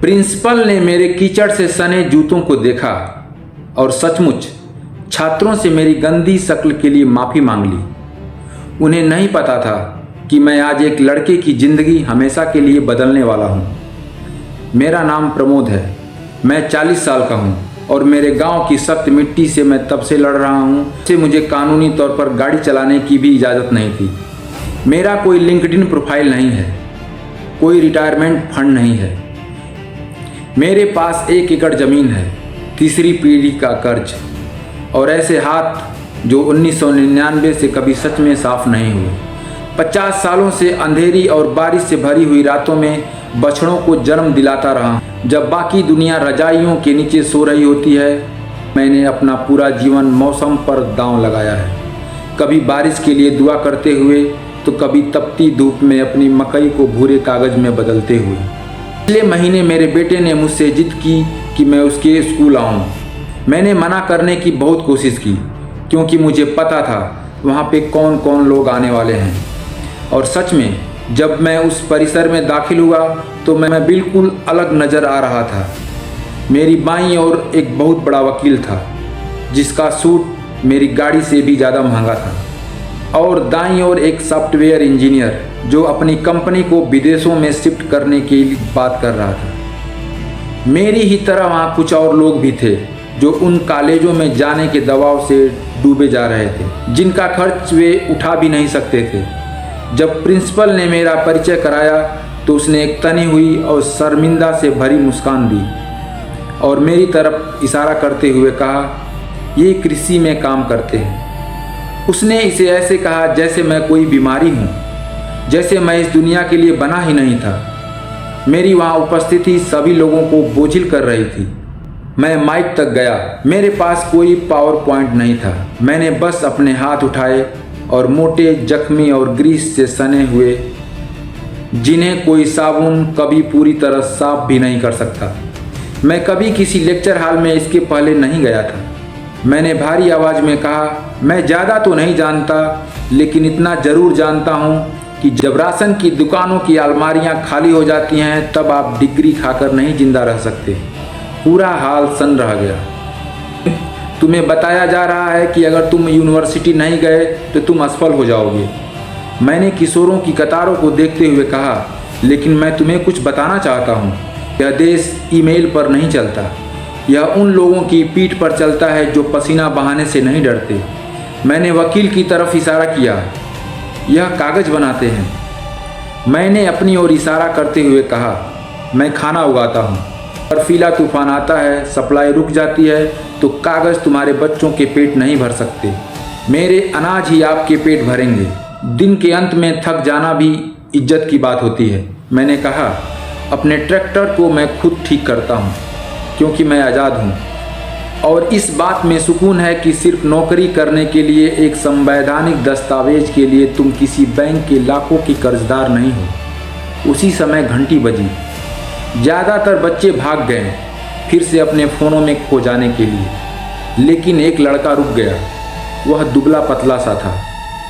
Principal ने मेरे कीचड़ से सने जूतों को देखा और सचमुच छात्रों से मेरी गंदी शक्ल के लिए माफ़ी मांग ली। उन्हें नहीं पता था कि मैं आज एक लड़के की ज़िंदगी हमेशा के लिए बदलने वाला हूँ। मेरा नाम प्रमोद है, मैं 40 साल का हूँ और मेरे गांव की सख्त मिट्टी से मैं तब से लड़ रहा हूँ से मुझे कानूनी तौर पर गाड़ी चलाने की भी इजाज़त नहीं थी। मेरा कोई लिंक्डइन प्रोफाइल नहीं है, कोई रिटायरमेंट फंड नहीं है। मेरे पास 1 एकड़ ज़मीन है, तीसरी पीढ़ी का कर्ज, और ऐसे हाथ जो 1999 से कभी सच में साफ नहीं हुए। 50 सालों से अंधेरी और बारिश से भरी हुई रातों में बछड़ों को जन्म दिलाता रहा। जब बाकी दुनिया रजाइयों के नीचे सो रही होती है, मैंने अपना पूरा जीवन मौसम पर दांव लगाया है। कभी बारिश के लिए दुआ करते हुए तो कभी तपती धूप में अपनी मकई को भूरे कागज़ में बदलते हुए। पिछले महीने मेरे बेटे ने मुझसे जिद की कि मैं उसके स्कूल आऊं। मैंने मना करने की बहुत कोशिश की क्योंकि मुझे पता था वहाँ पे कौन कौन लोग आने वाले हैं। और सच में जब मैं उस परिसर में दाखिल हुआ तो मैं बिल्कुल अलग नज़र आ रहा था। मेरी बाईं ओर एक बहुत बड़ा वकील था जिसका सूट मेरी गाड़ी से भी ज़्यादा महंगा था, और दाईं ओर एक सॉफ्टवेयर इंजीनियर जो अपनी कंपनी को विदेशों में शिफ्ट करने की बात कर रहा था। मेरी ही तरह वहाँ कुछ और लोग भी थे जो उन कॉलेजों में जाने के दबाव से डूबे जा रहे थे जिनका खर्च वे उठा भी नहीं सकते थे। जब प्रिंसिपल ने मेरा परिचय कराया तो उसने एक तनी हुई और शर्मिंदा से भरी मुस्कान दी और मेरी तरफ इशारा करते हुए कहा, ये कृषि में काम करते हैं। उसने इसे ऐसे कहा जैसे मैं कोई बीमारी हूँ, जैसे मैं इस दुनिया के लिए बना ही नहीं था। मेरी वहाँ उपस्थिति सभी लोगों को बोझिल कर रही थी। मैं माइक तक गया। मेरे पास कोई पावर पॉइंट नहीं था। मैंने बस अपने हाथ उठाए और मोटे, जख्मी और ग्रीस से सने हुए, जिन्हें कोई साबुन कभी पूरी तरह साफ भी नहीं कर सकता। मैं कभी किसी लेक्चर हॉल में इसके पहले नहीं गया था। मैंने भारी आवाज़ में कहा, मैं ज़्यादा तो नहीं जानता, लेकिन इतना ज़रूर जानता हूँ कि जब राशन की दुकानों की अलमारियाँ खाली हो जाती हैं तब आप डिग्री खाकर नहीं जिंदा रह सकते। पूरा हाल सन रह गया। तुम्हें बताया जा रहा है कि अगर तुम यूनिवर्सिटी नहीं गए तो तुम असफल हो जाओगे। मैंने किशोरों की कतारों को देखते हुए कहा, लेकिन मैं तुम्हें कुछ बताना चाहता हूँ। यह देश ईमेल पर नहीं चलता। यह उन लोगों की पीठ पर चलता है जो पसीना बहाने से नहीं डरते। मैंने वकील की तरफ इशारा किया। यह कागज़ बनाते हैं। मैंने अपनी ओर इशारा करते हुए कहा, मैं खाना उगाता हूँ। बर्फीला तूफान आता है, सप्लाई रुक जाती है तो कागज़ तुम्हारे बच्चों के पेट नहीं भर सकते। मेरे अनाज ही आपके पेट भरेंगे। दिन के अंत में थक जाना भी इज्जत की बात होती है। मैंने कहा, अपने ट्रैक्टर को मैं खुद ठीक करता हूँ क्योंकि मैं आज़ाद हूँ, और इस बात में सुकून है कि सिर्फ नौकरी करने के लिए, एक संवैधानिक दस्तावेज के लिए तुम किसी बैंक के लाखों की कर्जदार नहीं हो। उसी समय घंटी बजी। ज़्यादातर बच्चे भाग गए फिर से अपने फ़ोनों में खो जाने के लिए, लेकिन एक लड़का रुक गया। वह दुबला पतला सा था।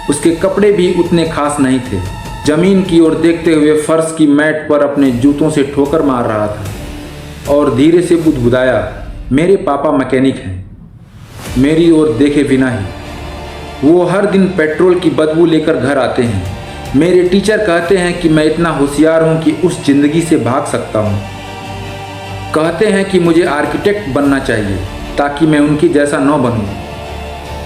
उसके कपड़े भी उतने खास नहीं थे। ज़मीन की ओर देखते हुए फर्श की मैट पर अपने जूतों से ठोकर मार रहा था और धीरे से बुदबुदाया, मेरे पापा मैकेनिक हैं। मेरी ओर देखे बिना ही वो हर दिन पेट्रोल की बदबू लेकर घर आते हैं। मेरे टीचर कहते हैं कि मैं इतना होशियार हूँ कि उस ज़िंदगी से भाग सकता हूँ। कहते हैं कि मुझे आर्किटेक्ट बनना चाहिए ताकि मैं उनकी जैसा न बनूँ।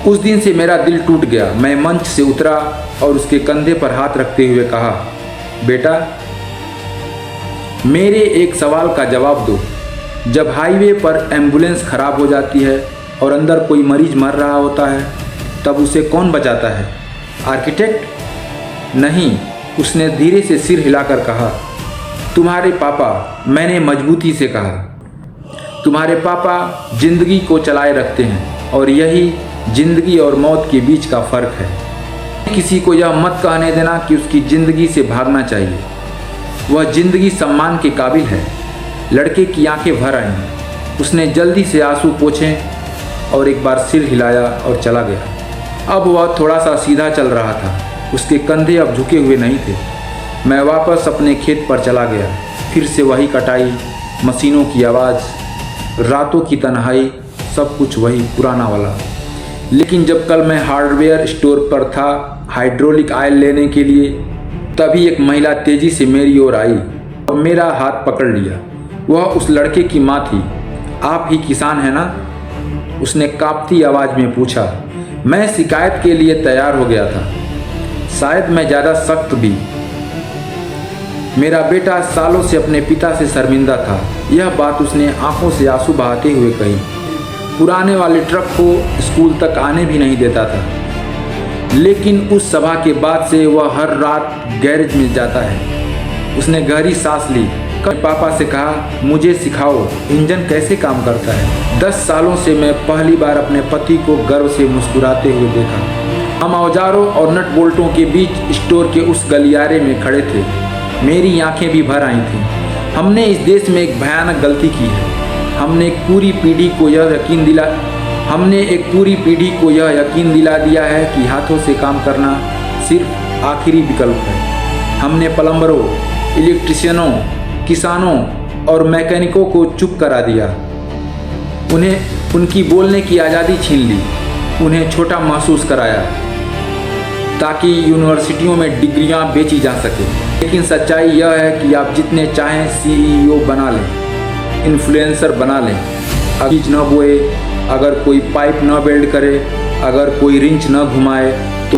उस दिन से मेरा दिल टूट गया। मैं मंच से उतरा और उसके कंधे पर हाथ रखते हुए कहा, बेटा, मेरे एक सवाल का जवाब दो। जब हाईवे पर एम्बुलेंस खराब हो जाती है और अंदर कोई मरीज मर रहा होता है तब उसे कौन बचाता है? आर्किटेक्ट? नहीं, उसने धीरे से सिर हिलाकर कहा, तुम्हारे पापा। मैंने मजबूती से कहा, तुम्हारे पापा जिंदगी को चलाए रखते हैं और यही जिंदगी और मौत के बीच का फ़र्क है। किसी को यह मत कहने देना कि उसकी ज़िंदगी से भागना चाहिए। वह ज़िंदगी सम्मान के काबिल है। लड़के की आंखें भर आईं। उसने जल्दी से आंसू पोंछे और एक बार सिर हिलाया और चला गया। अब वह थोड़ा सा सीधा चल रहा था। उसके कंधे अब झुके हुए नहीं थे। मैं वापस अपने खेत पर चला गया। फिर से वही कटाई, मशीनों की आवाज़, रातों की तन्हाई, सब कुछ वही पुराना वाला। लेकिन जब कल मैं हार्डवेयर स्टोर पर था हाइड्रोलिक ऑयल लेने के लिए, तभी एक महिला तेज़ी से मेरी ओर आई और मेरा हाथ पकड़ लिया। वह उस लड़के की माँ थी। आप ही किसान हैं ना? उसने कांपती आवाज़ में पूछा। मैं शिकायत के लिए तैयार हो गया था, शायद मैं ज़्यादा सख्त भी। मेरा बेटा सालों से अपने पिता से शर्मिंदा था। यह बात उसने आंखों से आंसू बहाते हुए कही। पुराने वाले ट्रक को स्कूल तक आने भी नहीं देता था, लेकिन उस सभा के बाद से वह हर रात गैरेज में जाता है। उसने गहरी सांस ली। पापा से कहा, मुझे सिखाओ इंजन कैसे काम करता है। 10 सालों से मैं पहली बार अपने पति को गर्व से मुस्कुराते हुए देखा। हम औजारों और नट बोल्टों के बीच स्टोर के उस गलियारे में खड़े थे। मेरी आंखें भी भर आई थीं। हमने इस देश में एक भयानक गलती की है। हमने एक पूरी पीढ़ी को यह यकीन दिला दिया है कि हाथों से काम करना सिर्फ आखिरी विकल्प है। हमने प्लम्बरों, इलेक्ट्रिशियनों, किसानों और मैकेनिकों को चुप करा दिया। उन्हें उनकी बोलने की आज़ादी छीन ली। उन्हें छोटा महसूस कराया ताकि यूनिवर्सिटियों में डिग्रियां बेची जा सके। लेकिन सच्चाई यह है कि आप जितने चाहें CEO बना लें, इन्फ्लुएंसर बना लें, बीज न बोए, अगर कोई पाइप न वेल्ड करे, अगर कोई रिंच न घुमाए, तो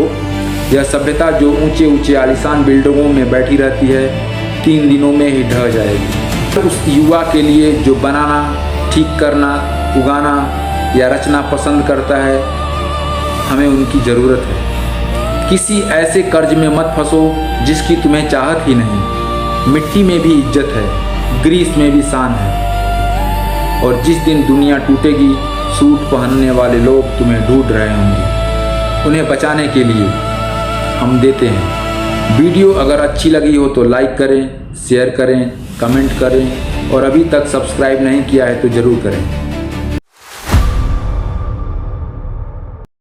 यह सभ्यता जो ऊंचे ऊंचे आलीशान बिल्डिंगों में बैठी रहती है 3 दिनों में ही ढह जाएगी। तो उस युवा के लिए जो बनाना, ठीक करना, उगाना या रचना पसंद करता है, हमें उनकी ज़रूरत है। किसी ऐसे कर्ज में मत फंसो जिसकी तुम्हें चाहत ही नहीं। मिट्टी में भी इज्जत है, ग्रीस में भी शान है। और जिस दिन दुनिया टूटेगी, सूट पहनने वाले लोग तुम्हें ढूंढ रहे होंगे। उन्हें बचाने के लिए हम देते हैं। वीडियो अगर अच्छी लगी हो तो लाइक करें, शेयर करें, कमेंट करें और अभी तक सब्सक्राइब नहीं किया है तो ज़रूर करें।